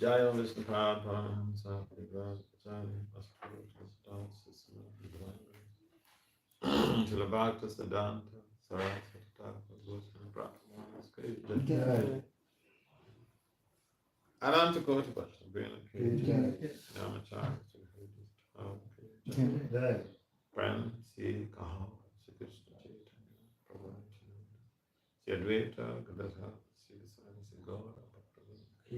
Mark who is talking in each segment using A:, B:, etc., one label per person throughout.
A: Jaya Vishnu Prabhupada, Bhakti Siddhanta, Saraswati Thakur, Ananta Koti Bhajan, Brina Krishna, Namacharya, Pran, Si, Kaha, Si Krishna Chaitanya, Prabhu, Si Advaita, Gadadha, Si Desai, Si Gaura, Bhakti,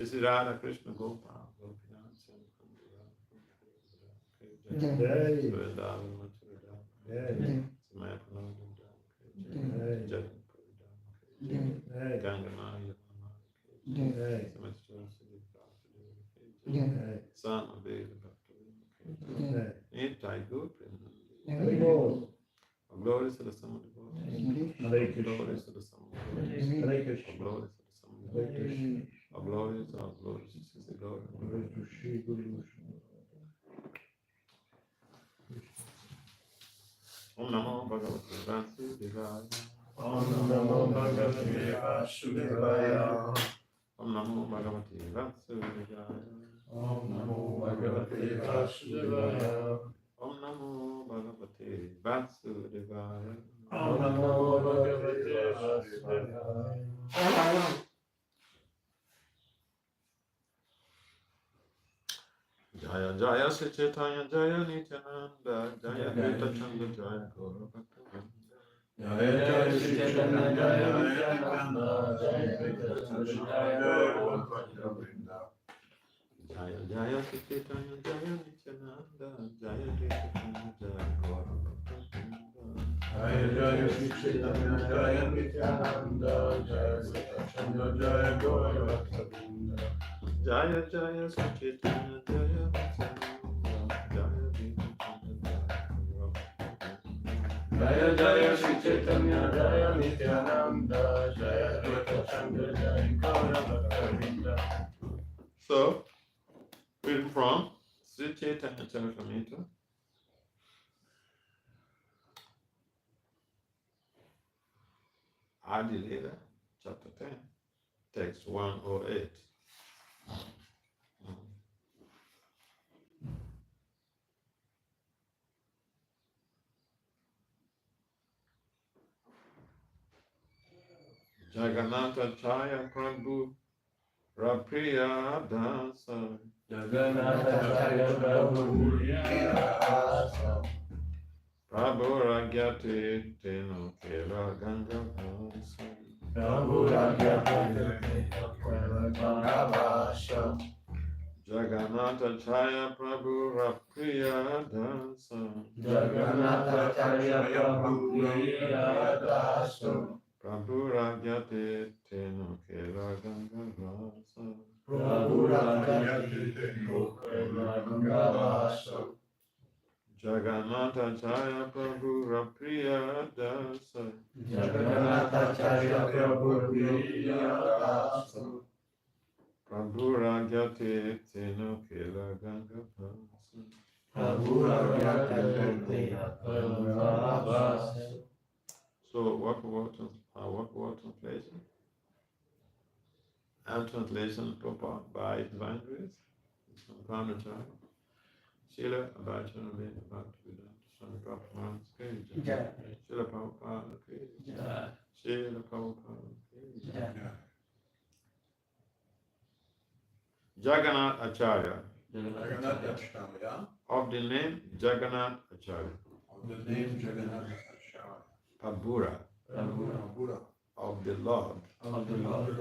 A: Si Radha Krishna Gopal, Gopinath, Si vrindavan, Si mayapur, Gangamaya, Son of Vedic Bhakti, Nitai Good, glories to the Son of the glories to the Son of the glories to the Son of the glories to the glories. Om Namo Bhagavate Vasudevaya.
B: Om Namo Bhagavate Vasudevaya.
A: Om Namo Bhagavate Vasudevaya.
B: Om Namo Bhagavate Vasudevaya.
A: Om Namo Bhagavate Vasudevaya.
B: Om Namo Bhagavate Vasudevaya.
A: Jaya Jaya Sri Chaitanya Jaya Nityananda Jaya Krishna Chanda Jaya Gaura Bhakta.
B: Jaya Jaya Sri Chaitanya Jaya Nityananda Jaya Krishna Jaya Gaura Bhakta.
A: Jaya Jaya Sri Chaitanya Jaya Nityananda Jaya Krishna Jaya Gaura Bhakta.
B: Jaya Jaya Sri Chaitanya Jaya Nityananda Jaya Krishna Jaya Gaura Bhakta.
A: Jaya Jaya Sri Chaitanya Jaya
B: Jaya Jaya Sri Chaitanya Jaya Nityananda Jaya Krishna Jaya Gaura Bhakta.
A: So, reading from Sri Chaitanya Charitamrita, Adi Lila, chapter 10, text 108. Jagannatha Chaya Prabhu Rapriya Dasa
B: Jagannatha Jaya Prabhu Rasa
A: Prabhu Ragyate Teno Kela Ganga Bhasa
B: Prabhu Ragyate Teno Kela
A: Jagannatha Chaya Prabhu Rapriya Dasa
B: Jagannatha Charya Prabhu Priya Daso
A: Prabhu Ragyate Teno Kela Ganga Rasa
B: Prabhu Rakhyate Mukha Gangavaso
A: Jagannatha Chaya Prabhu Rapriya Dasa
B: Jagannatha Charya Prabhu Priya Daso
A: Prabhu Ragyate Teno Kela Ganga Rasa
B: Prabhu Rakhyate Gangavaso.
A: So what translation? And translation proposed by Divine Grace from Parnachara. Srila Abhajana Veda Bhakti Yoga Swami Prabhupada Jai. Srila Prabhupada Jai. Srila Prabhupada Jai. Jagannath Acharya.
B: Jagannath Acharya.
A: Of the name Jagannath Acharya.
B: Of the name Jagannath Acharya.
A: Prabhura.
B: Prabhura.
A: Of the Lord.
B: Of the Lord.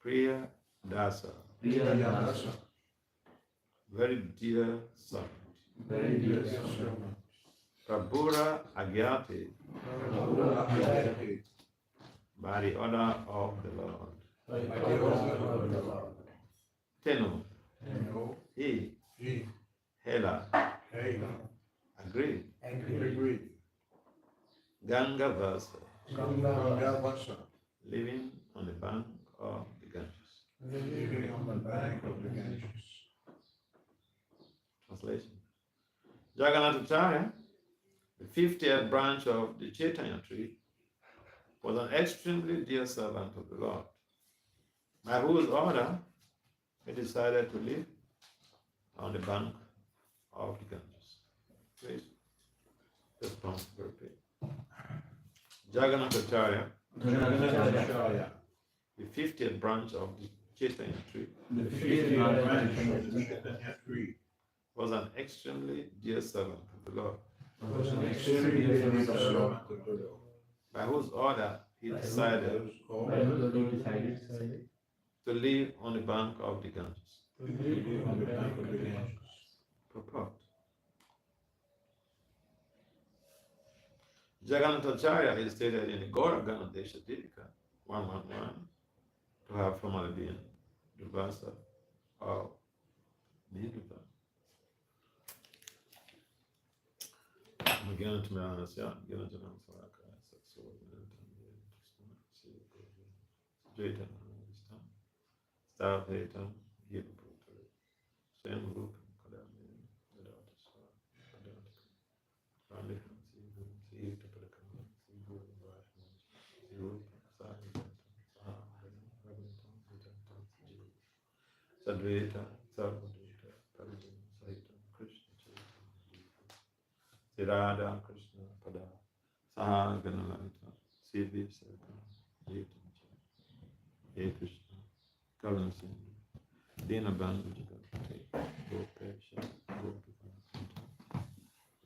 A: Priya Dasa.
B: Priya Dasa.
A: Very dear son.
B: Very dear son.
A: Prabhura Agyati.
B: Prabhura Agyati.
A: By the order of the Lord.
B: By the order of the Lord.
A: Tenu.
B: Tenu.
A: He. Hela.
B: Hela.
A: Agreed.
B: Agreed.
A: Ganga Vasa.
B: Gangavasa.
A: Living on the bank of the Ganges.
B: Living on the bank of the Ganges.
A: Translation. Jagannatacharya, the 50th branch of the Chaitanya tree, was an extremely dear servant of the Lord, by whose order he decided to live on the bank of the Ganges. Please, responsible pay. Jagannatacharya,
B: Jagannatacharya,
A: the 50th branch of the Chaitanya tree,
B: the 50th branch of the Chaitanya tree,
A: was an extremely dear servant of the Lord,
B: was an extremely dear servant of the Lord,
A: by whose order he decided to live on the bank of the Ganges.
B: on the bank of the Ganges.
A: Purport. Jagannatacharya is stated in the Gaura Ganadesha Dipika 111 to have formerly been Durvasa or Nidruva. Again to Mahanasya, again to Namsaraka, Sakso, Jaitan, Stavhetam, Yipaputra, Sam Rupa, Kadami, Vedata Swa, Padanta, Pandikam, Sivu, Tapakam, Sivu, Vashman, Sivu, Sahitam, Sahagatam, Ragatam, Vitantam, Sadveta, Sarvadeta, Parijam, Sahitam, Krishna Chaitanya, Radha Krishna Pada, Sahaganalita, Sivi Sarkam, Yitam, Hare Krishna, Karan Singh, Dina Bandhu Jagati, Gopesha, Gopika,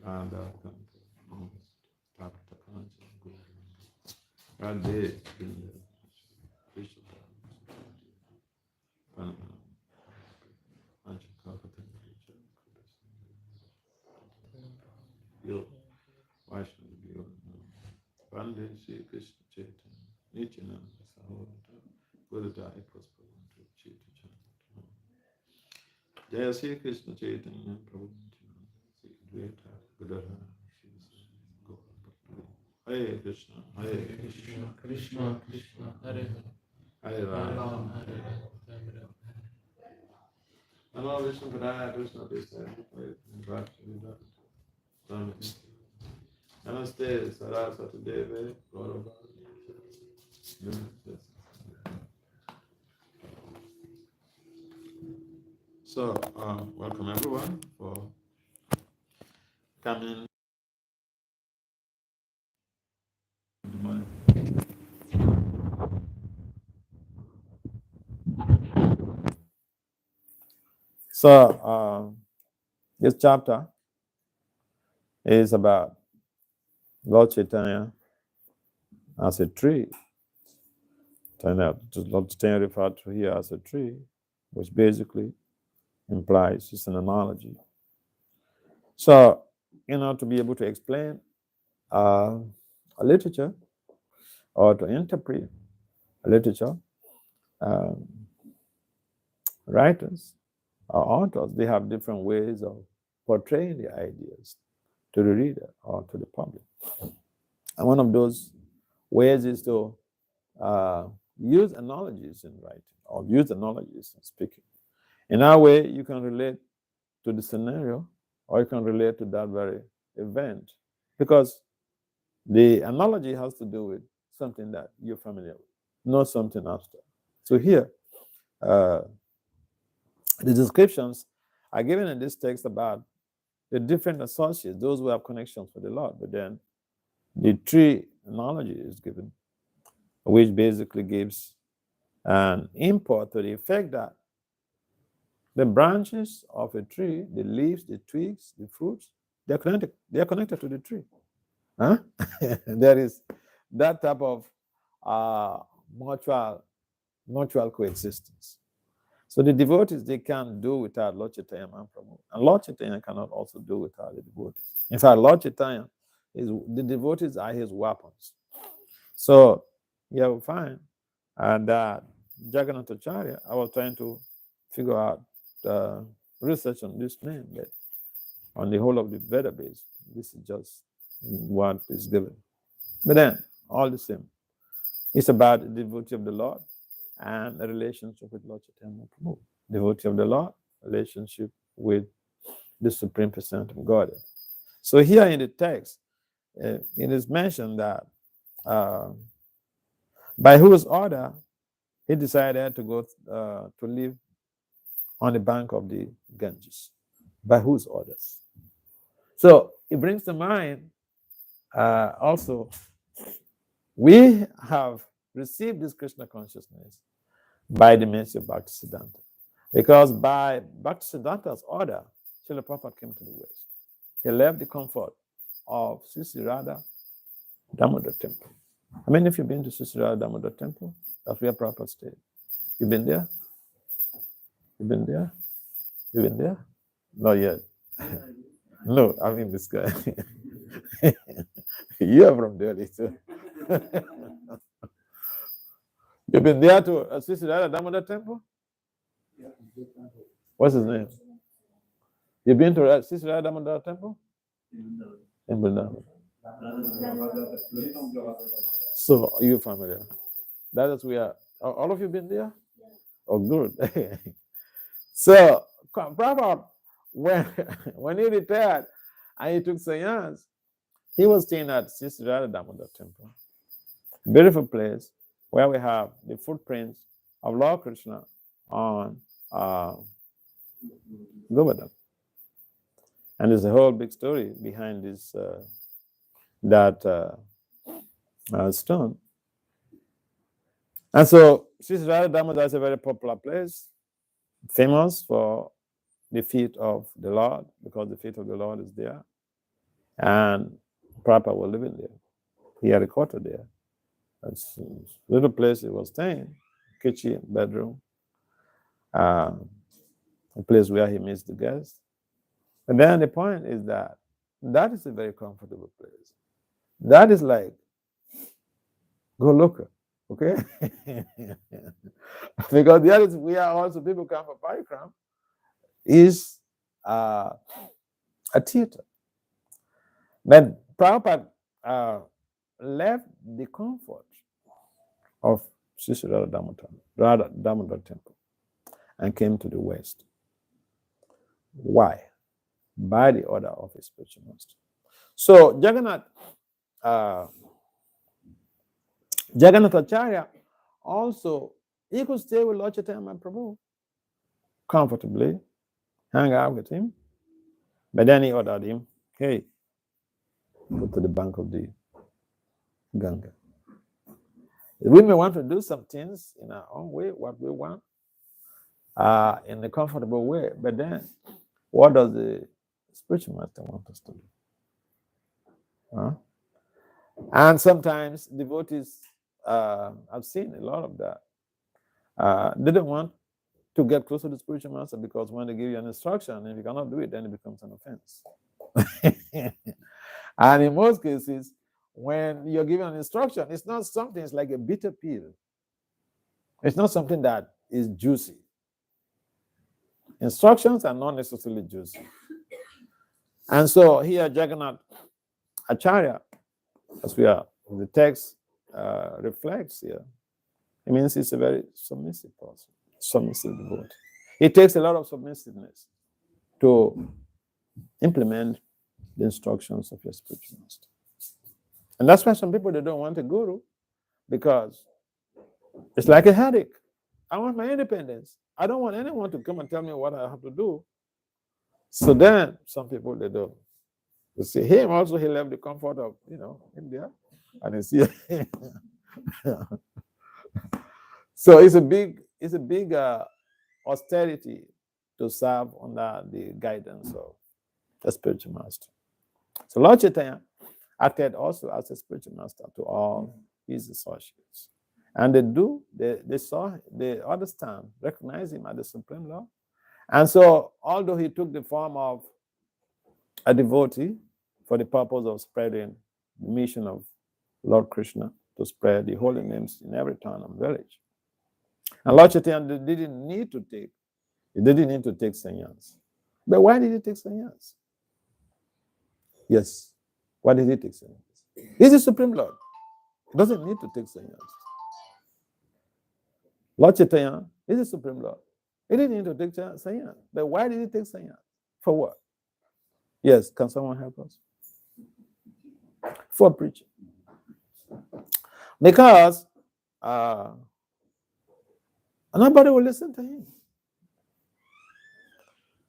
A: Radha Kanta, Immerse, Tapta Kancha, Gopika, Radhe, Vrindavan, Krishna Consciousness, Anchakapatan, Yo, Vaishnava Yo, Vande Sri Krishna Chaitanya, Nityananda Sahodata, Gurudaya Praspavantu, Chita Chanta. Jaya Sri Krishna Chaitanya, Prabhu Nityananda, Sri Advaita, Gadadhara, Sri Gaura. Hare Krishna, Hare Krishna,
B: Krishna Krishna, Hare
A: Hare Rama,
B: Hare Hare.
A: Namo Vishnu Padaya Krishna Desai, Bhakti Yoga, Namaste Saraswati Deve, Gaurava. So, welcome everyone for coming. So, this chapter is about Lord Chaitanya as a tree. Lord Chaitanya referred to here as a tree, which basically implies it's an analogy. So, to be able to explain a literature or to interpret a literature, writers or authors, they have different ways of portraying the ideas to the reader or to the public. And one of those ways is to use analogies in writing or use analogies in speaking. In that way, you can relate to the scenario or you can relate to that very event because the analogy has to do with something that you're familiar with, not something abstract. So here, the descriptions are given in this text about the different associates, those who have connections with the Lord. But then the tree analogy is given, which basically gives an import to the effect that the branches of a tree, the leaves, the twigs, the fruits, they're connected to the tree. Huh? There is that type of mutual coexistence. So the devotees, they can't do without Lord Chaitanya Mahaprabhu. And Lord Chaitanya cannot also do without the devotees. In fact, Lord Chaitanya, the devotees are his weapons. So you will find that Jagannatacharya, I was trying to figure out research on this name, but on the whole of the Veda base, this is just what is given. But then, all the same, it's about the devotee of the Lord and a relationship with Lord Chaitanya Prabhu. Devotee of the Lord, relationship with the Supreme Personality of Godhead. So here in the text, it is mentioned that by whose order he decided to go to live on the bank of the Ganges. By whose orders? So it brings to mind also, we have received this Krishna consciousness by the mercy of Bhaktisiddhanta. Because by Bhaktisiddhanta's order, Srila Prabhupada came to the West. He left the comfort of Sri Radha Damodar Temple. How many of you been to Sri Radha Damodar Temple? That's where Prabhupada stayed. You been there? You been there? You been there? Not yet. No, I mean this guy. You are from Delhi too. You've been there to Sri Radha Damodar Temple? What's his name? You've been to Sri Radha Damodar Temple? In Vrindavan. So you're familiar. That is where all of you been there? Oh, good. So Prabhupada, when he retired and he took seance, he was staying at Sri Radha Damodar Temple. Beautiful place where we have the footprints of Lord Krishna on Bhagavatam. And there's a whole big story behind this stone. And so Sri Radha Damodar is a very popular place, famous for the feet of the Lord, because the feet of the Lord is there. And Prabhupada was living there. He had a quarter there. That's a little place he was staying, kitchen, bedroom, a place where he meets the guests. And then the point is that is a very comfortable place. That is like Goloka, okay? Because the other where also people come for parikram is a theater. But Prabhupada left the comfort of Sri Radha Damodar Temple and came to the West. Why? By the order of his spiritual master. So Jagannatacharya also, he could stay with Lord Chaitanya Mahaprabhu comfortably, hang out with him, but then he ordered him, hey, go to the bank of the Ganga. We may want to do some things in our own way, what we want, in a comfortable way, but then what does the spiritual master want us to do? Huh? And sometimes devotees, I've seen a lot of that, they don't want
C: to get closer to the spiritual master, because when they give you an instruction, and if you cannot do it, then it becomes an offense. And in most cases, when you're given an instruction, it's not something, it's like a bitter pill. It's not something that is juicy. Instructions are not necessarily juicy. And so here, Jagannath Acharya, as the text reflects here, it means he's a very submissive person, submissive devotee. It takes a lot of submissiveness to implement the instructions of your spiritual master. And that's why some people, they don't want a guru, because it's like a headache. I want my independence. I don't want anyone to come and tell me what I have to do. So then some people, they don't. You see him also, he left the comfort of, India, and you see. So it's a big austerity to serve under the guidance of the spiritual master. So Lord Chaitanya acted also as a spiritual master to all his associates. And they understand, recognize him as the Supreme Lord. And so, although he took the form of a devotee for the purpose of spreading the mission of Lord Krishna, to spread the holy names in every town and village. And Lord Chaitanya didn't need to take sannyas. But why did he take sannyas? Yes. Why did he take sannyas? He's the Supreme Lord. He doesn't need to take sannyas. Lord Chaitanya is the Supreme Lord. He didn't need to take sannyas. But why did he take sannyas? For what? Yes, can someone help us? For preaching. Because nobody will listen to him.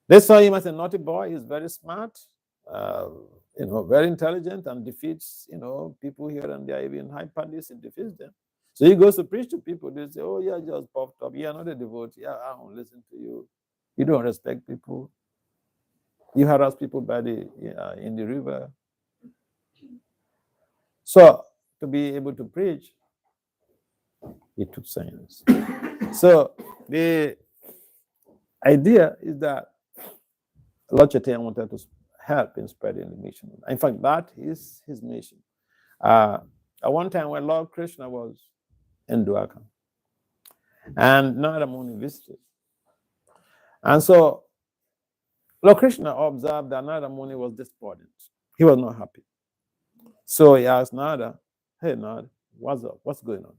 C: They saw him as a naughty boy. He's very smart, very intelligent, and defeats, people here and there, even high parties, he defeats them. So he goes to preach to people. They say, oh, you're just puffed up. You're not a devotee. I won't listen to you. You don't respect people. You harass people in the river. So to be able to preach, he took science. So the idea is that Lord Chaitanya wanted to help in spreading the mission. In fact, that is his mission. At one time when Lord Krishna was in Dwarka, and Narada Muni visited. And so Lord Krishna observed that Narada Muni was despondent. He was not happy. So he asked Narada, hey Narada, what's up? What's going on?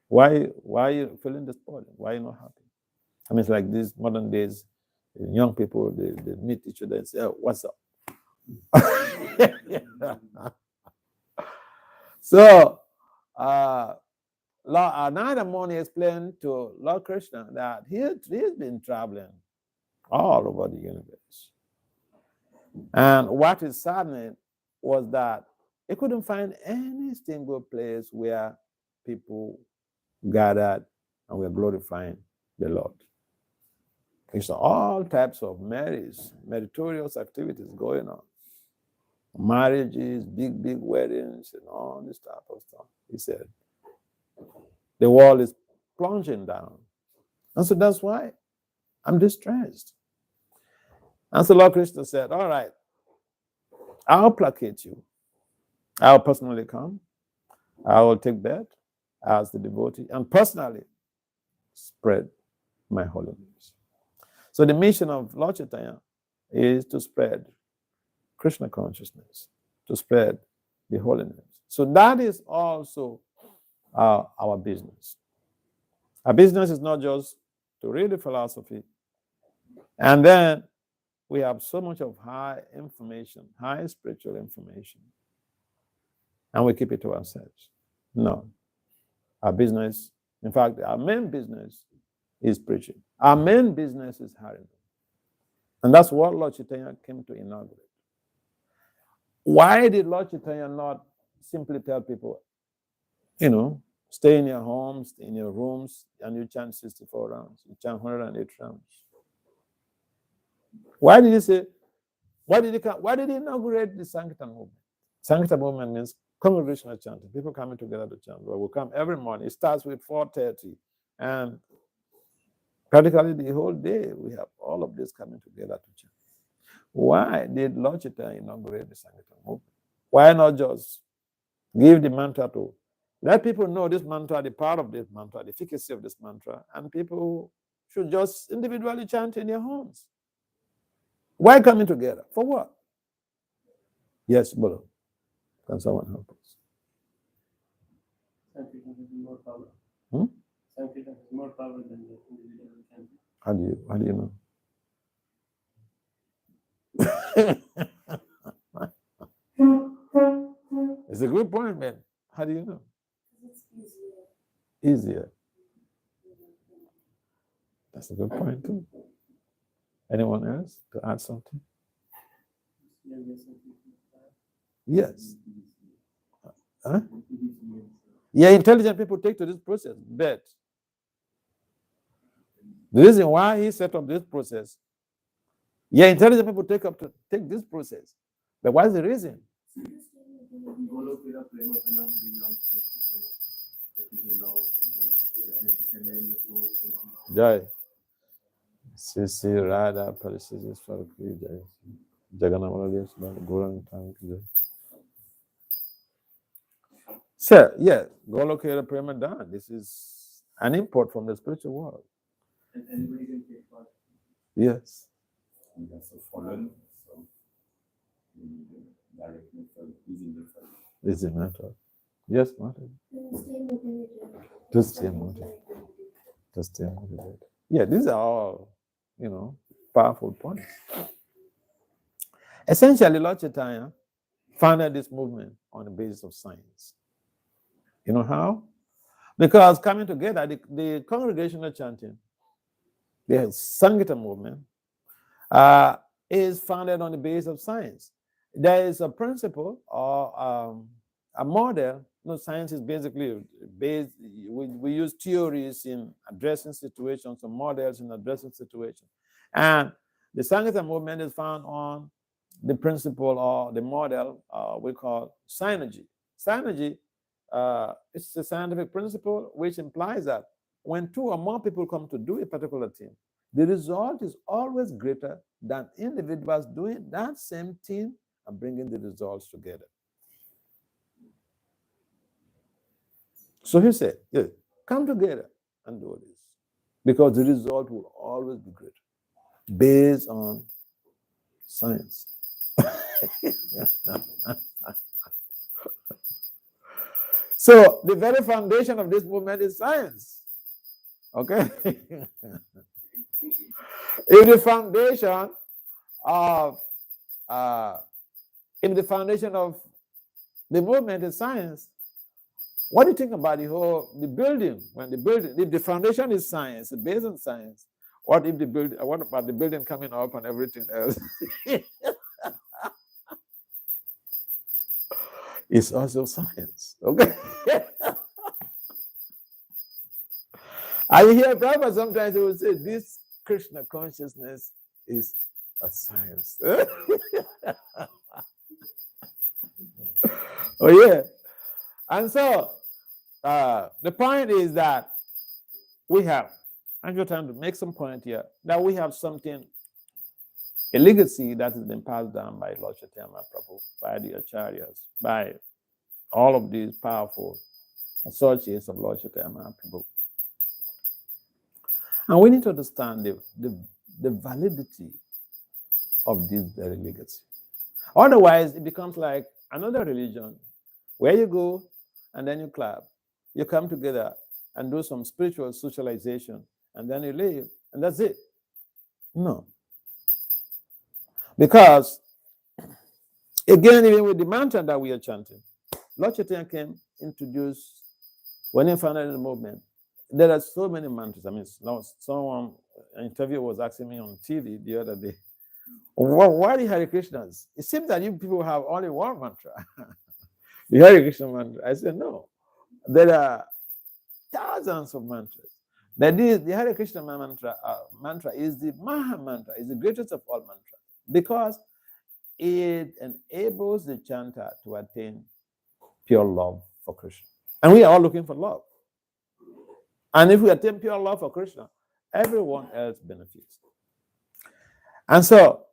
C: Why are you feeling despondent? Why are you not happy? I mean, it's like these modern days, young people, they meet each other and say, oh, what's up? So Narada Muni explained to Lord Krishna that he's been traveling all over the universe. And what is saddening was that he couldn't find any single place where people gathered and were glorifying the Lord. There's all types of meritorious activities going on. Marriages, big weddings, and all this type of stuff. He said, the world is plunging down. And so that's why I'm distressed. And so Lord Krishna said, all right, I'll placate you. I'll personally come. I will take birth as the devotee and personally spread my holy names. So the mission of Lord Chaitanya is to spread Krishna consciousness, to spread the holy names. So that is also our business. Our business is not just to read the philosophy, and then we have so much of high information, high spiritual information, and we keep it to ourselves. No. Our business, in fact, our main business is preaching. Our main business is Hare. And that's what Lord Chaitanya came to inaugurate. Why did Lord Chaitanya not simply tell people, stay in your homes, in your rooms, and you chant 64 rounds, you chant 108 rounds? Why did he inaugurate the Sankirtan movement? Sankirtan movement means congregational chanting, people coming together to chant. Well, we come every morning. It starts with 4:30, and Practically the whole day, we have all of this coming together to chant. Why did Lord Chaitanya inaugurate the Sankirtan movement? Why not just give the mantra to let people know this mantra, the power of this mantra, the efficacy of this mantra, and people should just individually chant in their homes? Why coming together? For what? Yes, Bolo. Can someone help us?
D: Sankirtan has more power.
C: Hmm?
D: Sankirtan has more power than the individual chanting.
C: How do you know? It's a good point, man. How do you know?
E: It's easier.
C: Easier. That's a good point too. Anyone else to add something? Yes. Huh? Yeah, intelligent people take to this process, but the reason why he set up this process, yeah, intelligent people take this process, but what is the reason? Jai. Sisi Radha Parisisvara Mandir. Jai. So, yeah, Golokera Premadan. This is an import from the spiritual world.
D: And anybody can take part.
C: Yes.
B: And that's a fallen, so directly easy method.
C: Easy method. Yes, Martin. To stay motivated. To stay motivated. Yeah, these are all, powerful points. Essentially, Lord Chaitanya founded this movement on the basis of science. You know how? Because coming together, the congregational chanting, the Sankirtan movement, is founded on the basis of science. There is a principle or a model. Science is basically based, we use theories in addressing situations or models in addressing situations. And the Sankirtan movement is found on the principle or the model we call synergy. Synergy is a scientific principle which implies that when two or more people come to do a particular thing, the result is always greater than individuals doing that same thing and bringing the results together. So he said, yeah, come together and do this because the result will always be greater based on science. So the very foundation of this movement is science. Okay? If the foundation of the movement is science, what do you think about the building? If the foundation is science, based on science, what about the building coming up and everything else? It's also science. Okay. I hear Prabhupada sometimes he will say this Krishna consciousness is a science. Oh yeah. And so the point is that I'm just trying to make some point here, that we have something, a legacy that has been passed down by Lord Chaitanya Mahaprabhu, by the Acharyas, by all of these powerful associates of Lord Chaitanya Mahaprabhu. And we need to understand the validity of this very legacy. Otherwise, it becomes like another religion where you go and then you clap. You come together and do some spiritual socialization and then you leave and that's it. No. Because, again, even with the mantra that we are chanting, Lord Chaitanya came, introduced, when he founded the movement, there are so many mantras. I mean, someone, an interviewer was asking me on TV the other day, why the Hare Krishnas? It seems that you people have only one mantra, the Hare Krishna mantra. I said, no, there are thousands of mantras. But the Hare Krishna mantra is the Maha mantra, is the greatest of all mantras, because it enables the chanter to attain pure love for Krishna. And we are all looking for love. And if we attain pure love for Krishna, everyone else benefits. And so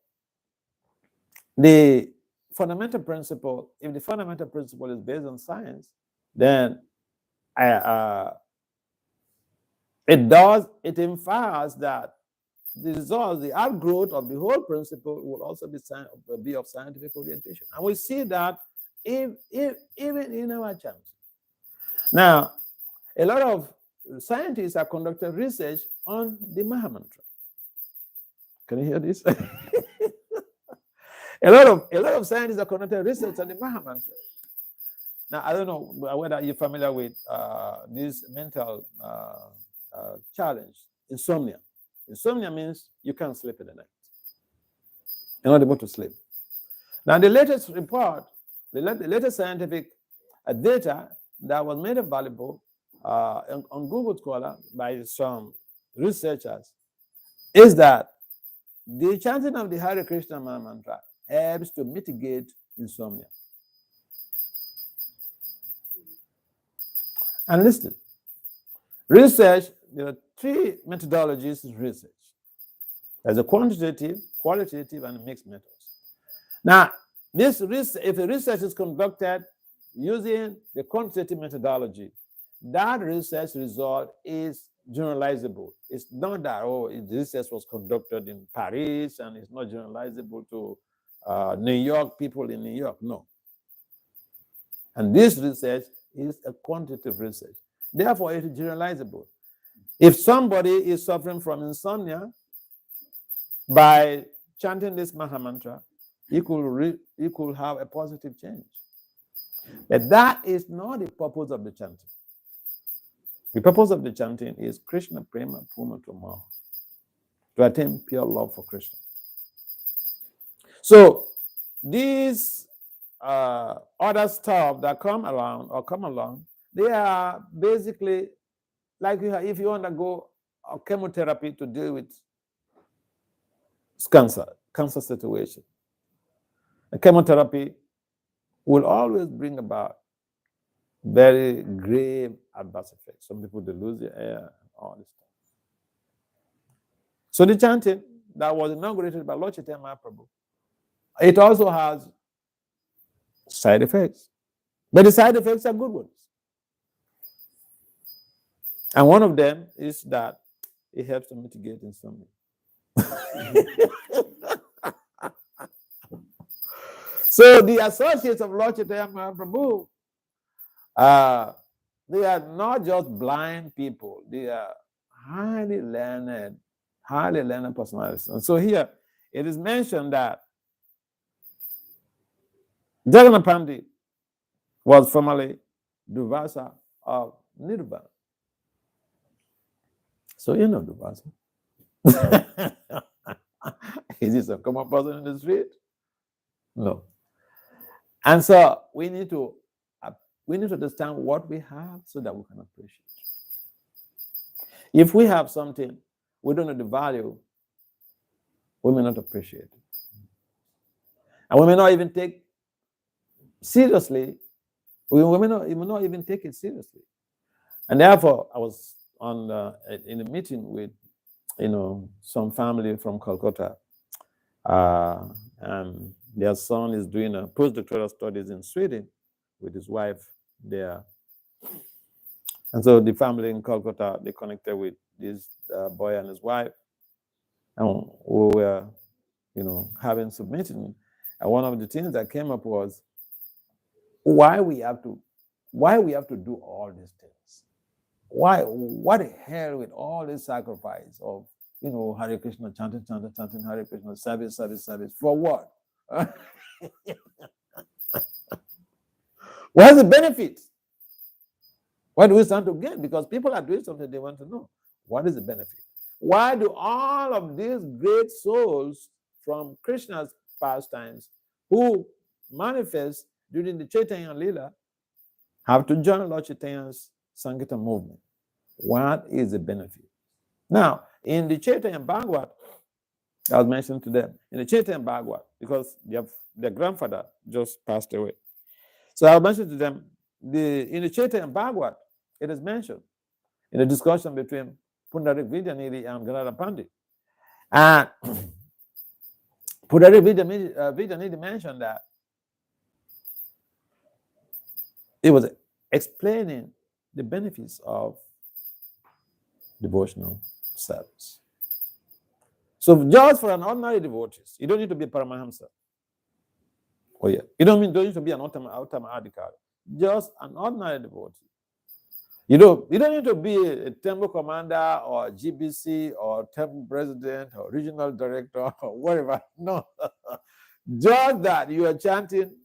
C: the fundamental principle, if the fundamental principle is based on science, then it infers that the result, the outgrowth of the whole principle will also be of scientific orientation. And we see that even in our chant. Now, a lot of scientists have conducted research on the Mahamantra. Can you hear this? A lot of scientists have conducted research on the Mahamantra. Now, I don't know whether you're familiar with this mental challenge, insomnia. Insomnia means you can't sleep in the night. You're not able to sleep. Now, the latest report, the latest scientific data that was made available on Google Scholar by some researchers is that the chanting of the Hare Krishna mantra helps to mitigate insomnia. And listen, research, there are three methodologies in research. There's a quantitative, qualitative, and mixed methods. Now, if a research is conducted using the quantitative methodology, that research result is generalizable. It's not that, the research was conducted in Paris and it's not generalizable to New York, people in New York. No. And this research is a quantitative research. Therefore, it is generalizable. If somebody is suffering from insomnia, by chanting this Mahamantra, he could have a positive change. But that is not the purpose of the chanting. The purpose of the chanting is Krishna Prema Puma Tuma, to attain pure love for Krishna. So these other stuff that come along, they are basically like if you undergo a chemotherapy to deal with cancer situation. A chemotherapy will always bring about very grave adverse effects. Some people, they lose their hair, all this stuff. So the chanting that was inaugurated by Lord Chaitanya Mahaprabhu, it also has side effects. But the side effects are good ones. And one of them is that it helps to mitigate insomnia. So the associates of Lord Chaitanya Mahaprabhu, they are not just blind people. They are highly learned personalities. And so here it is mentioned that Jagannath Pandit was formerly Durvasa of Nirvana. So you know Durvasa. Is this a common person in the street? No. And so we need to understand what we have so that we can appreciate. If we have something, we don't know the value, we may not appreciate it. And we may not even take seriously, we may not even take it seriously. And therefore, I was in a meeting with some family from Calcutta, and their son is doing a postdoctoral studies in Sweden with his wife there. And so the family in Calcutta, they connected with this boy and his wife, and we were, having some meeting. And one of the things that came up was why we have to do all these things. What the hell with all this sacrifice of Hare Krishna, chanting Hare Krishna, service, for what? What's the benefit? What do we stand to gain? Because people are doing something they want to know. What is the benefit? Why do all of these great souls from Krishna's pastimes who manifest during the Chaitanya Lila have to join Lord Chaitanya's Sankirtan movement? What is the benefit? Now, in the Chaitanya Bhagavad, I was mentioning to them, in the Chaitanya Bhagavad, because their grandfather just passed away. So I mentioned to them, in the Chaitanya Bhagavad, it is mentioned in a discussion between Pundarik Vidyanidhi and Radha Pandit. And Pundarik Vidyanidhi mentioned that it was explaining the benefits of devotional service. So just for an ordinary devotee, you don't need to be Paramahamsa. Oh yeah, you don't need to be an Uttama Adhikari. Just an ordinary devotee. You don't need to be a temple commander or GBC or temple president or regional director or whatever. No. Just that you are chanting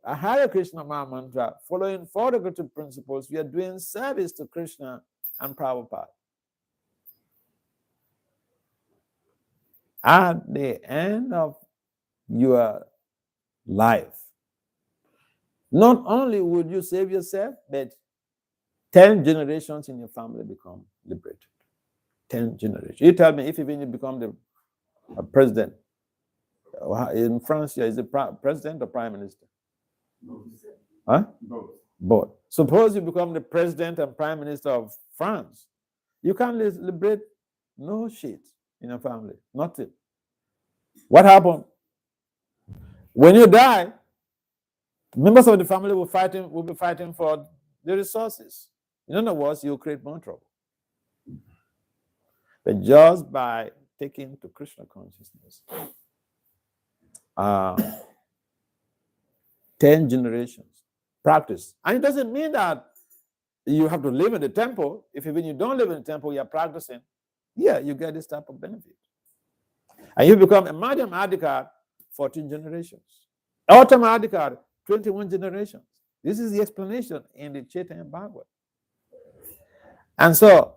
C: a Hare Krishna mantra, following 4 regulative principles. We are doing service to Krishna and Prabhupada. At the end of your life, not only would you save yourself, but 10 generations in your family become liberated. 10 generations. You tell me, if even you become the president, in France, is it president or prime minister?
B: Both.
C: Huh?
B: Both.
C: Both. Suppose you become the president and prime minister of France. You can't liberate no shit in your family. Nothing. What happened? When you die, members of the family will be fighting for the resources. In other words, you create more trouble. But just by taking to Krishna consciousness, 10 generations practice. And it doesn't mean that you have to live in the temple. If even you don't live in the temple, you're practicing, yeah, you get this type of benefit. And you become a Madhyam Adhikar, 14 generations. Uttama Adhikar, 21 generations. This is the explanation in the Chaitanya Bhagavad. And so,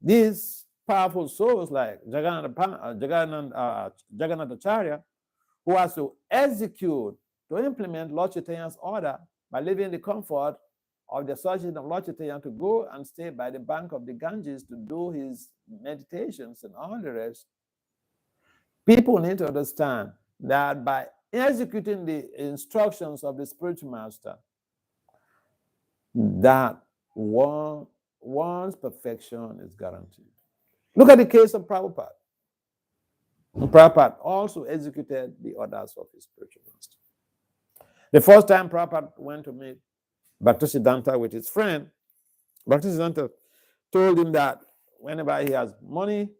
C: these powerful souls like Jagannatacharya, who has to execute, to implement Lord Chaitanya's order by living in the comfort of the association of Lord Chaitanya, to go and stay by the bank of the Ganges to do his meditations and all the rest. People need to understand that by executing the instructions of the spiritual master, that one's perfection is guaranteed. Look at the case of Prabhupada. Prabhupada also executed the orders of his spiritual master. The first time Prabhupada went to meet Bhaktisiddhanta with his friend, Bhaktisiddhanta told him that whenever he has money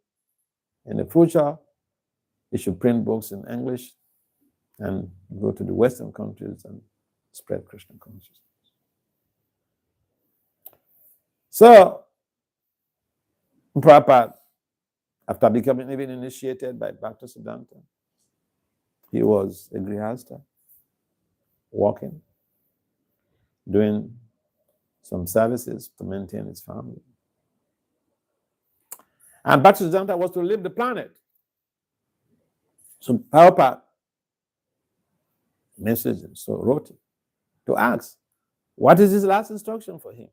C: in the future, he should print books in English and go to the Western countries and spread Krishna consciousness. So, Prabhupada, after becoming even initiated by Bhaktisiddhanta, he was a grihasta, walking, doing some services to maintain his family. And Bhaktisiddhanta was to leave the planet. So Prabhupada messaged him, so wrote him to ask, what is his last instruction for him?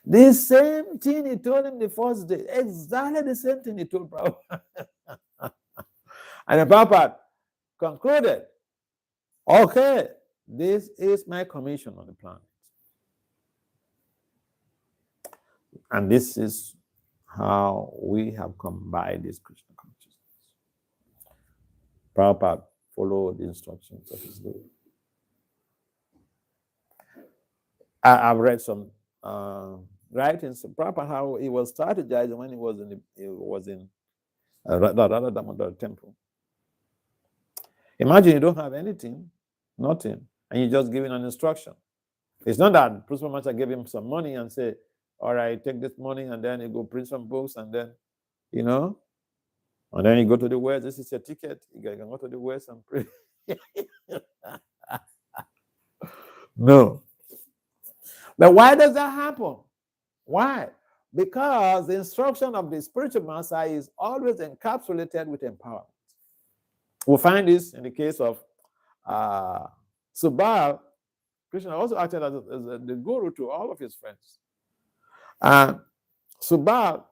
C: The same thing he told him the first day, exactly the same thing he told Prabhupada. And the Prabhupada concluded, okay, this is my commission on the planet. And this is how we have come by this Krishna consciousness. Prabhupada followed the instructions of his Guru. I've read some writings of Prabhupada, how he was strategizing when he was in Radha Damodar temple. Imagine you don't have anything, nothing, and you're just giving an instruction. It's not that Principal Master gave him some money and say, all right, take this money and then you go print some books and then, and then you go to the West. This is your ticket. You can go to the West and print. No. But why does that happen? Why? Because the instruction of the spiritual master is always encapsulated with empowerment. We'll find this in the case of Subal. Krishna also acted as the guru to all of his friends. Subal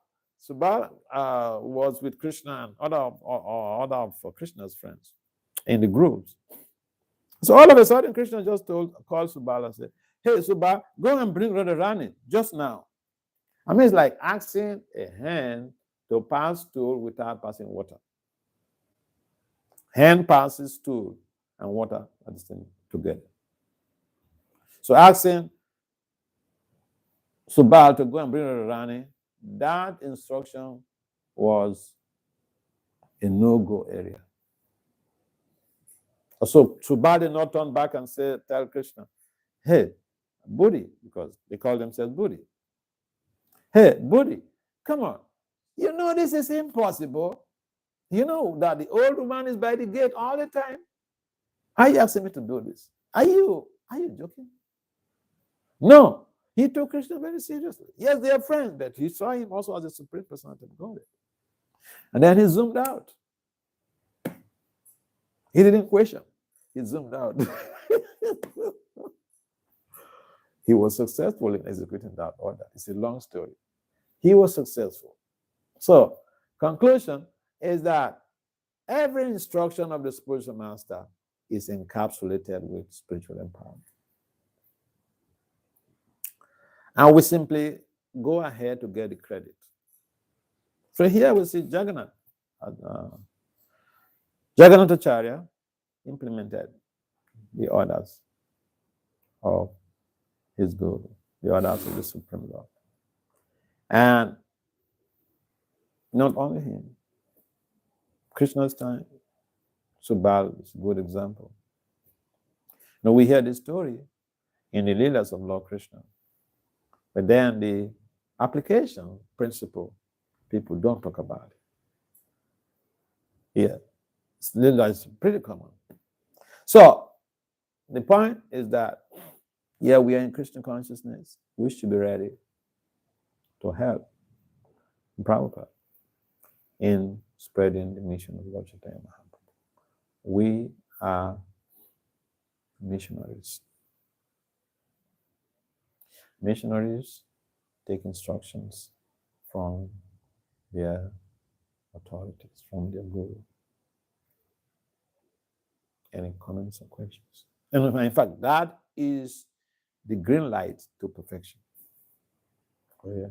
C: was with Krishna and other of Krishna's friends in the groups. So all of a sudden, Krishna just called Subal and said, hey, Subal, go and bring Radharani just now. I mean, it's like asking a hen to pass stool without passing water. Hen passes stool and water at the same together. So asking Subal to go and bring Rani, that instruction was a no-go area. So Subal did not turn back and say, tell Krishna, hey, Buddhi, because they call themselves Buddhi. Hey, Buddhi, come on. You know this is impossible. You know that the old woman is by the gate all the time. Are you asking me to do this? Are you joking? No. He took Krishna very seriously. Yes, they are friends, but he saw him also as a supreme personality of God. And then he zoomed out. He didn't question. He zoomed out. He was successful in executing that order. It's a long story. He was successful. So, conclusion is that every instruction of the spiritual master is encapsulated with spiritual empowerment. And we simply go ahead to get the credit. So here we see Jagannath. Jagannatacharya implemented the orders of his Guru, the orders of the Supreme Lord. And not only him, Krishna's time, Subal is a good example. Now we hear this story in the Leelas of Lord Krishna, but then the application principle, people don't talk about it. Yeah, Leela is pretty common. So the point is that, yeah, we are in Krishna consciousness. We should be ready to help Prabhupada in spreading the mission of Lord Chaitanya Mahaprabhu. We are missionaries. Missionaries take instructions from their authorities, from their Guru. Any comments or questions? And in fact, that is the green light to perfection. Oh, yeah.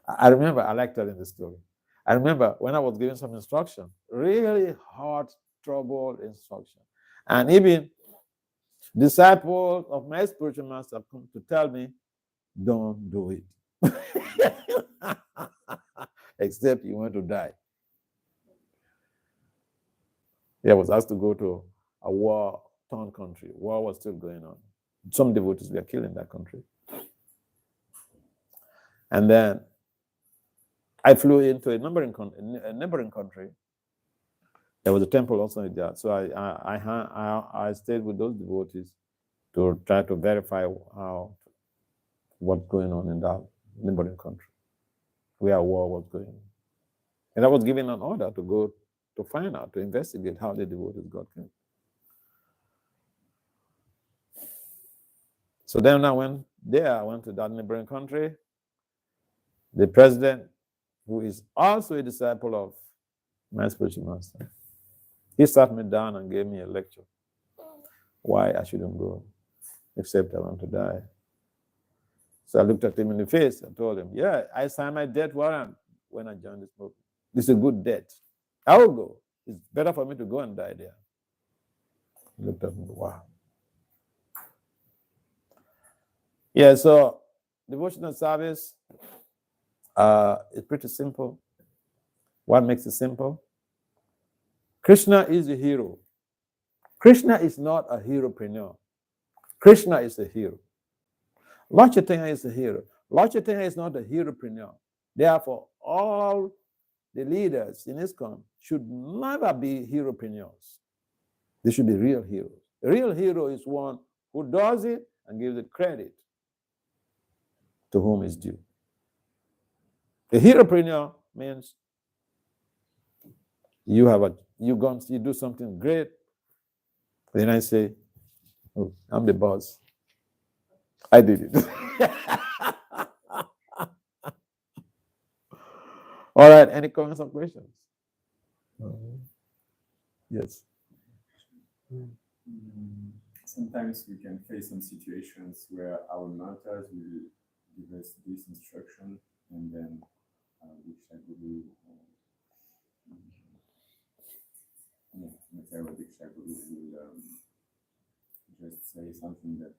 C: I remember, I like telling this story. I remember when I was giving some instruction, really hard, troubled instruction. And even disciples of my spiritual master have come to tell me, don't do it. Except you want to die. I was asked to go to a war-torn country. War was still going on. Some devotees were killed in that country. And then I flew into a neighboring country. There was a temple also there. So I stayed with those devotees to try to verify what's going on in that neighboring country, where war was going on. And I was given an order to go to find out, to investigate how the devotees got killed. So then I went there, I went to that neighboring country. The president, who is also a disciple of my spiritual master, he sat me down and gave me a lecture why I shouldn't go, except I want to die. So I looked at him in the face and told him, yeah, I signed my death warrant when I joined this movement. This is a good death. I will go. It's better for me to go and die there. He looked at me, wow. Yeah, so devotional service is pretty simple. What makes it simple? Krishna is a hero. Krishna is not a heropreneur. Krishna is a hero. Lord Chaitanya is a hero. Lord Chaitanya is not a heropreneur. Therefore, all the leaders in ISKCON should never be heropreneurs. They should be real heroes. A real hero is one who does it and gives it credit to whom is due. A heropreneur means you do something great, then I say, oh, I'm the boss. I did it. All right, any comments or questions? Yes.
B: Sometimes we can face some situations where our mentors will give us this instruction, and then Diksha Guru, Material Diksha Guru will just say something that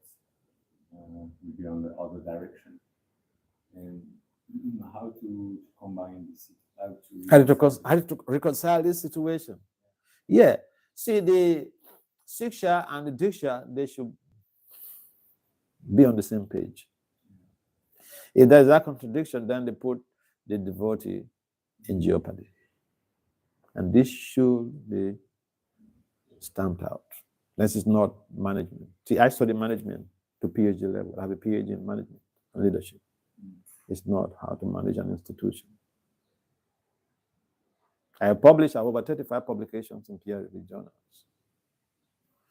B: will be on the other direction. And how to combine this, how
C: to reconcile this situation. Yeah. See, the Siksha and the Diksha, they should be on the same page. If there's that contradiction, then they put the devotee in jeopardy. And this should be stamped out. This is not management. See, I study management to PhD level. I have a PhD in management and leadership. It's not how to manage an institution. I have over 35 publications in peer-reviewed journals.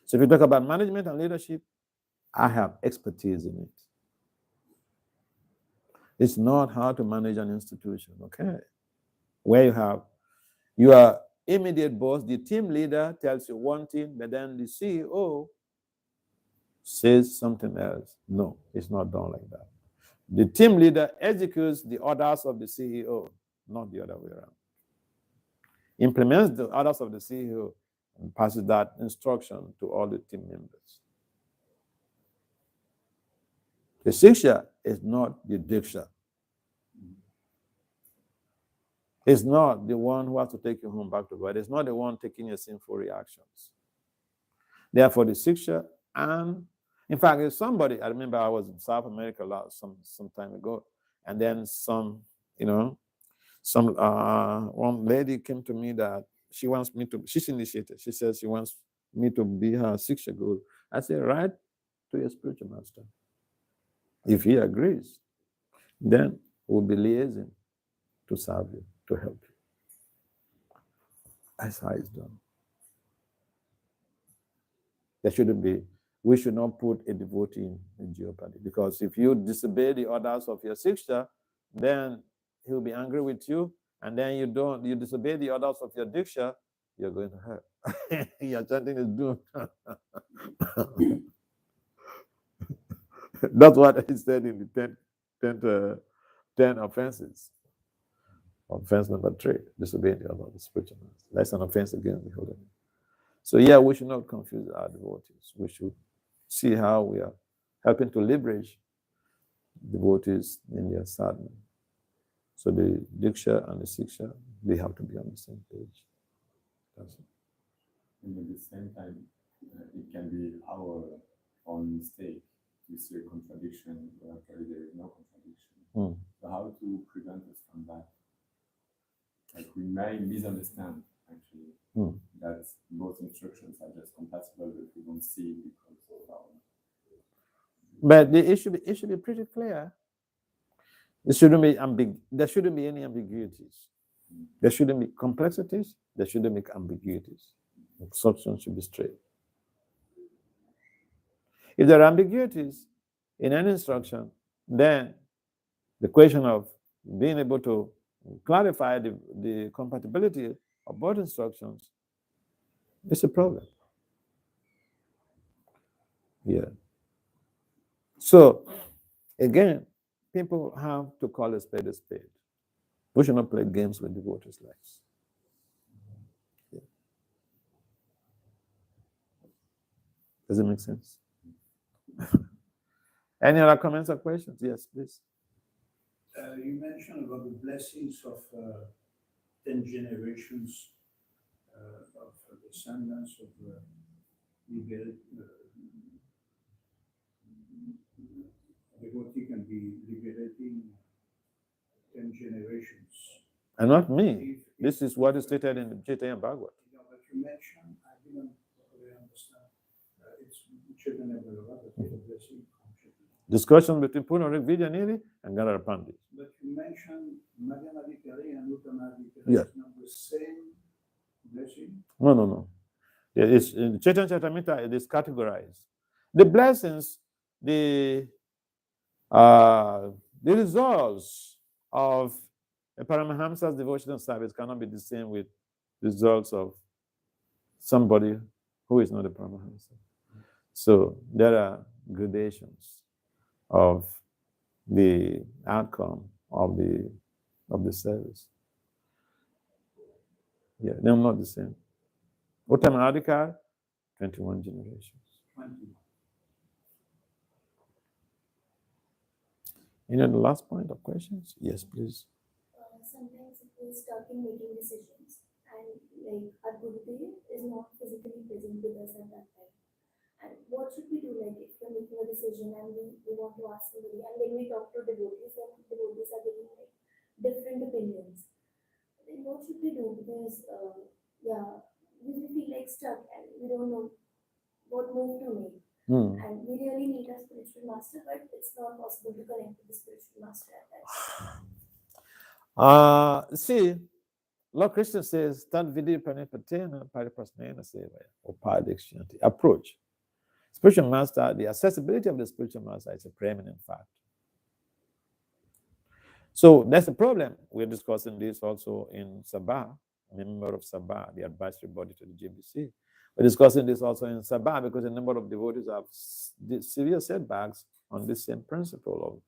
C: So if you talk about management and leadership, I have expertise in it. It's not how to manage an institution, okay? Where you have your immediate boss, the team leader tells you one thing, but then the CEO says something else. No, it's not done like that. The team leader executes the orders of the CEO, not the other way around. Implements the orders of the CEO and passes that instruction to all the team members. The Siksha is not the Diksha. It's not the one who has to take you home back to God. It's not the one taking your sinful reactions. Therefore, the Siksha, and in fact, if somebody, I remember I was in South America some time ago, and then one lady came to me that she wants me to, she's initiated. She says she wants me to be her Siksha guru. I said, write to your spiritual master. If he agrees, then we'll be liaising to serve you, to help you. That's how it's done. We should not put a devotee in jeopardy, because if you disobey the orders of your Siksha, then he'll be angry with you, and then you disobey the orders of your Diksha, you're going to hell. Your chanting is doomed. That's what he said in the 10 offenses. Offense number 3, disobeying the order of the spiritual master. That's an offense against the holy name. So yeah, we should not confuse our devotees. We should see how we are helping to liberate devotees in their sadhana. So the Diksha and the Siksha, they have to be on the same page. That's it.
B: And at the same time, it can be our own mistake. We see a contradiction where actually there is no contradiction. So how to prevent us from that? Like, we may misunderstand actually that both instructions are just compatible, but we don't see it because of our.
C: But it should be pretty clear. There shouldn't be any ambiguities. There shouldn't be complexities. There shouldn't be ambiguities. The instruction should be straight. If there are ambiguities in any instruction, then the question of being able to clarify the compatibility of both instructions is a problem. Yeah. So, again, people have to call a spade a spade. We should not play games with devotees' lives. Yeah. Does it make sense? Any other comments or questions? Yes, please.
F: You mentioned about the blessings of 10 generations of descendants of devotee can be liberating 10 generations.
C: And not me. This is what is stated in the Gita and Bhagavad.
F: But you mentioned, I didn't really understand. It's Chaitanya Bhagavad, the blessing.
C: Discussion between Punarik Vidyanidhi and Gadadhar Pandit.
F: But you mentioned Madhyamadikari and Uttamadikari.
C: Yes.
F: It's not the same blessing?
C: No. It's in Chaitanya Charitamrita, it is categorized. The blessings, the results of a Paramahamsa's devotional service cannot be the same with results of somebody who is not a Paramahamsa. So there are gradations of the outcome of the service. Yeah, they're not the same. Uttamadhikar, 21 generations.
F: 20.
C: The last point of questions? Yes, please.
E: Sometimes if we start in making decisions and like our Gurudev is not physically present with us at that time. And what should we do? Like if we're making a decision and we want to ask somebody and then we talk to devotees and devotees are giving like different opinions. Then what should we do? Because we feel like stuck and we don't know what move to make. And we really need a spiritual master, but it's not possible to connect with the spiritual master at that time.
C: See, Lord Krishna says, Tan Vidi Panipatena Pariprasnena Sevaya, or Padikshanti. Approach. Spiritual master, the accessibility of the spiritual master is a preeminent fact. So that's the problem. We're discussing this also in Sabha, a member of Sabha, the advisory body to the GBC. We're discussing this also in Sabha because a number of devotees have severe setbacks on this same principle of,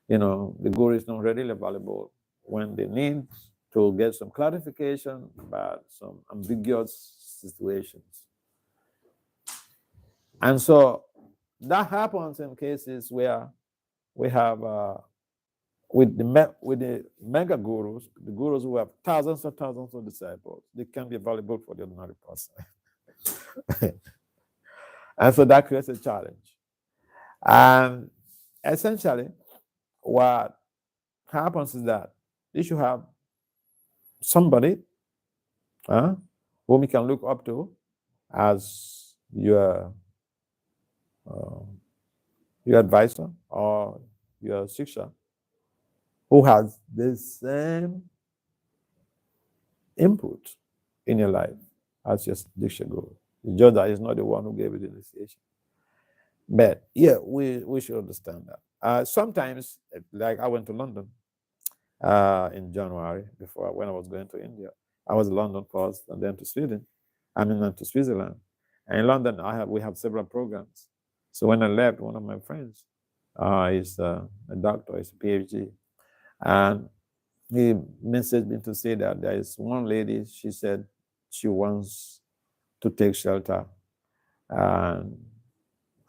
C: the Guru is not readily available when they need to get some clarification about some ambiguous situations. And so that happens in cases where we have, with the mega gurus, the gurus who have thousands and thousands of disciples, they can be available for the ordinary person. And so that creates a challenge. And essentially, what happens is that you should have somebody whom you can look up to as your advisor or your shiksha, who has the same input in your life as your Diksha Guru. It's just that he's not the one who gave you the initiation. But yeah, we should understand that. Sometimes, like I went to London in January when I was going to India. I was in London first and then to Sweden. To Switzerland. And in London, we have several programs. So when I left, one of my friends is a doctor, he's a PhD. And he messaged me to say that there is one lady, she said she wants to take shelter. And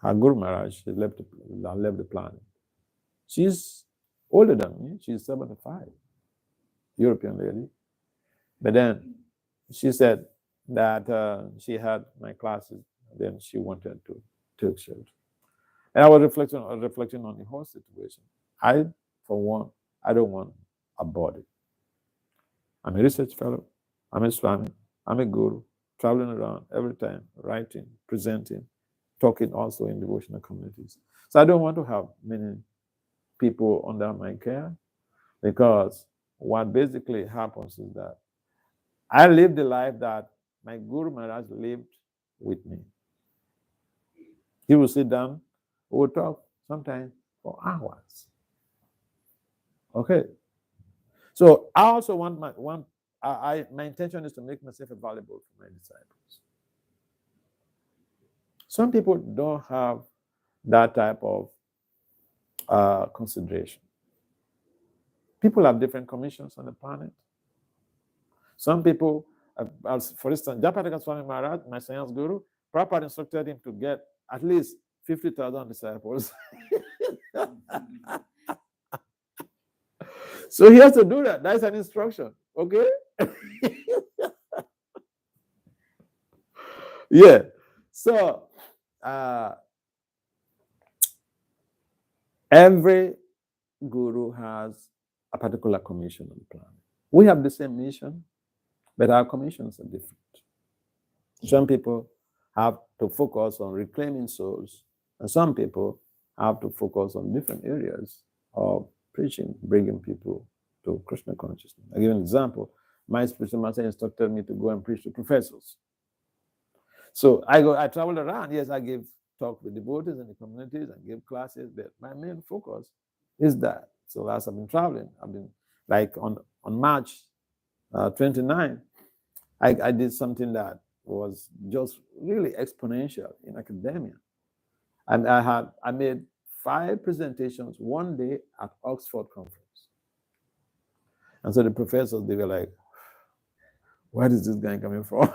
C: her Guru Maharaj, she left the planet. She's older than me, she's 75, European lady. But then she said that she had my classes, and then she wanted to take shelter. And I was reflecting on the whole situation. For one, I don't want a body. I'm a research fellow, I'm a Swami, I'm a guru, traveling around every time, writing, presenting, talking also in devotional communities. So I don't want to have many people under my care, because what basically happens is that I live the life that my Guru Maharaj lived with me. He will sit down, we will talk sometimes for hours. Okay. So I also want my intention is to make myself available for my disciples. Some people don't have that type of consideration. People have different commissions on the planet. Some people, for instance, Japatika Swami Maharaj, my science guru, Prabhupada instructed him to get at least 50,000 disciples. So he has to do that. That's an instruction. Okay? Yeah. So every guru has a particular commission on the planet. We have the same mission, but our commissions are different. Some people have to focus on reclaiming souls, and some people have to focus on different areas of preaching, bringing people to Krishna consciousness. I give an example. My spiritual master instructed me to go and preach to professors. So I traveled around. Yes, I gave talk with devotees in the communities and give classes, but my main focus is that. So as I've been traveling, I've been like on March 29, I did something that was just really exponential in academia. And I made 5 presentations one day at Oxford conference. And so the professors, they were like, where is this guy coming from?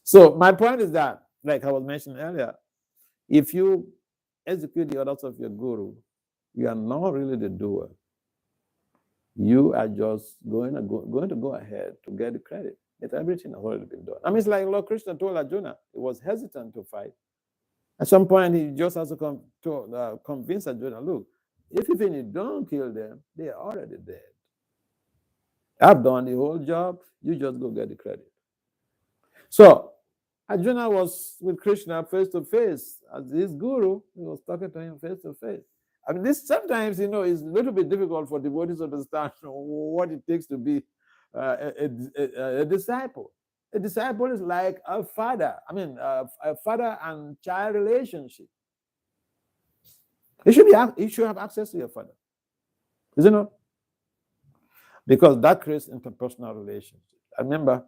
C: So my point is that, like I was mentioning earlier, if you execute the orders of your guru, you are not really the doer. You are just going to go ahead to get the credit. That everything has already been done. I mean, it's like Lord Krishna told Arjuna, he was hesitant to fight. At some point, he just has to convince Arjuna, look, if even you don't kill them, they are already dead. I've done the whole job, you just go get the credit. So Arjuna was with Krishna face to face. As his guru, he was talking to him face to face. I mean, this sometimes, is a little bit difficult for devotees to understand what it takes to be a disciple. A disciple is like a father. I mean, a father and child relationship. You should have access to your father. Is it not? Because that creates interpersonal relationships. I remember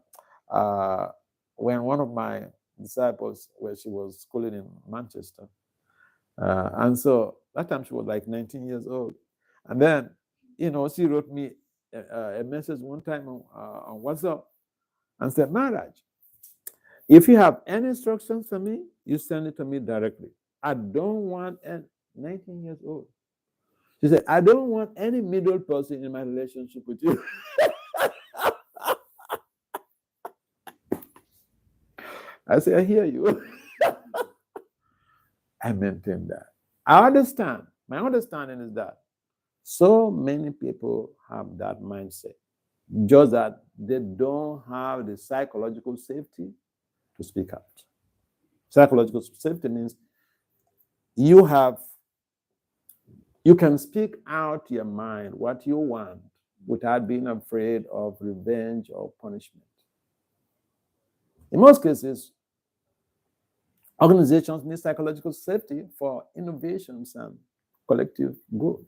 C: when one of my disciples, where she was schooling in Manchester, and so that time she was like 19 years old. And then, she wrote me a message one time on WhatsApp and said, Maharaj, if you have any instructions for me, you send it to me directly. I don't want 19 years old. She said, I don't want any middle person in my relationship with you. I said, I hear you. I maintain that. I understand. My understanding is that so many people have that mindset, just that they don't have the psychological safety to speak out. Psychological safety means you can speak out your mind, what you want, without being afraid of revenge or punishment. In most cases, organizations need psychological safety for innovations and collective good.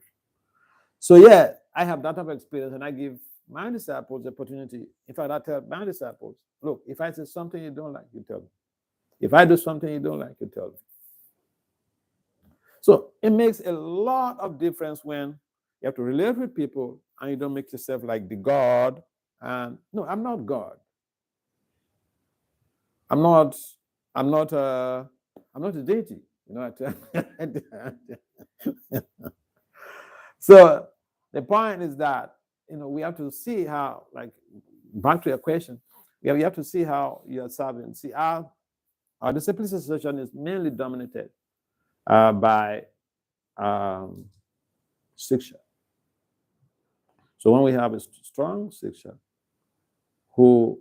C: So yeah, I have that type of experience, and I give my disciples the opportunity. In fact, I tell my disciples, look, if I say something you don't like, you tell me. If I do something you don't like, you tell me. So it makes a lot of difference when you have to relate with people and you don't make yourself like the God. And no, I'm not God. I'm not a deity. So the point is that we have to see how, like, back to your question, we have to see how you're serving. See, our discipline association is mainly dominated by Siksha. So when we have a strong Siksha who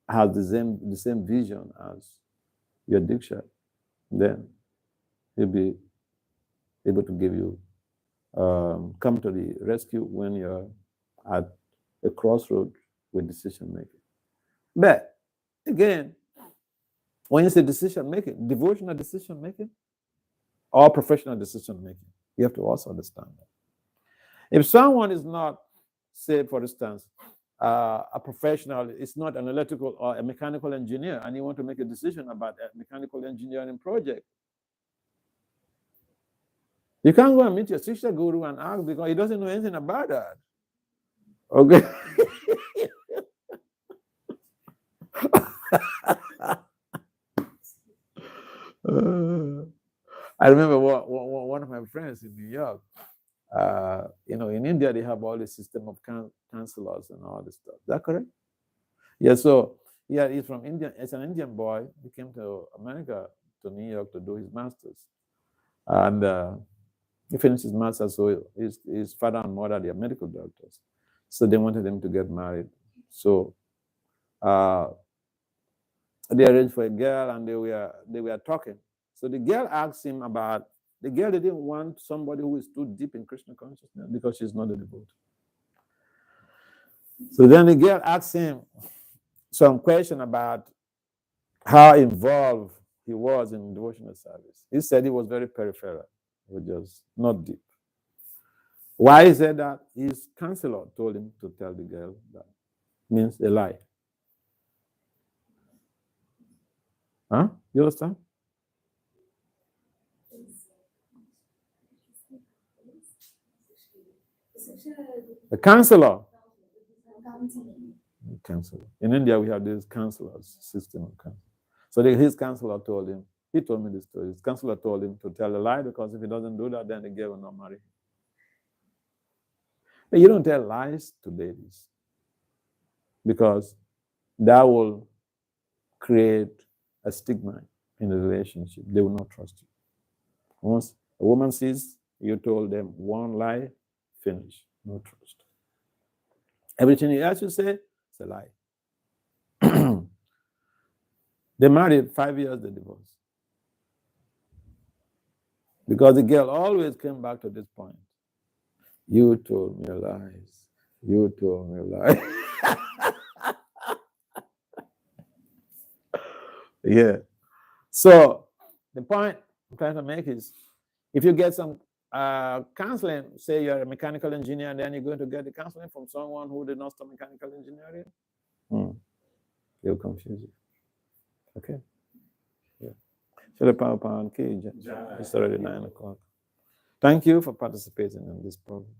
C: has the same vision as your Diksha, then he'll be able to give you, come to the rescue when you're at a crossroad with decision making. But again, when you say decision making, devotional decision making or professional decision making, you have to also understand that. If someone is not, say, for instance, a professional, is not an electrical or a mechanical engineer, and you want to make a decision about a mechanical engineering project, you can't go and meet your Siksha guru and ask, because he doesn't know anything about that. Okay? I remember one of my friends in New York, in India, they have all the system of counselors and all this stuff. Is that correct? Yeah, so he's from India. As an Indian boy, he came to America, to New York, to do his master's. And he finished his master's, so his father and mother, they are medical doctors. So they wanted him to get married. So they arranged for a girl, and they were talking. So the girl asked him about, the girl didn't want somebody who is too deep in Krishna consciousness because she's not a devotee. So then the girl asked him some question about how involved he was in devotional service. He said he was very peripheral, he was just not deep. Why he said that? His counselor told him to tell the girl that. Means a lie. Huh? You understand? The counselor.
E: Counseling.
C: Counselor. In India, we have this counselors system of counselor. So his counselor told him, he told me this story. His counselor told him to tell a lie because if he doesn't do that, then the girl will not marry him. But you don't tell lies to ladies because that will create a stigma in the relationship. They will not trust you. Once a woman sees you told them one lie, finish, no trust. Everything else you say, it's a lie. They married 5 years, they divorced. Because the girl always came back to this point. You told me lies. You told me lies. Yeah. So the point I'm trying to make is if you get some counseling, say you're a mechanical engineer, and then you're going to get the counseling from someone who did not study mechanical engineering, it'll confuse you. Okay? Yeah. It's already 9 o'clock. Thank you for participating in this program.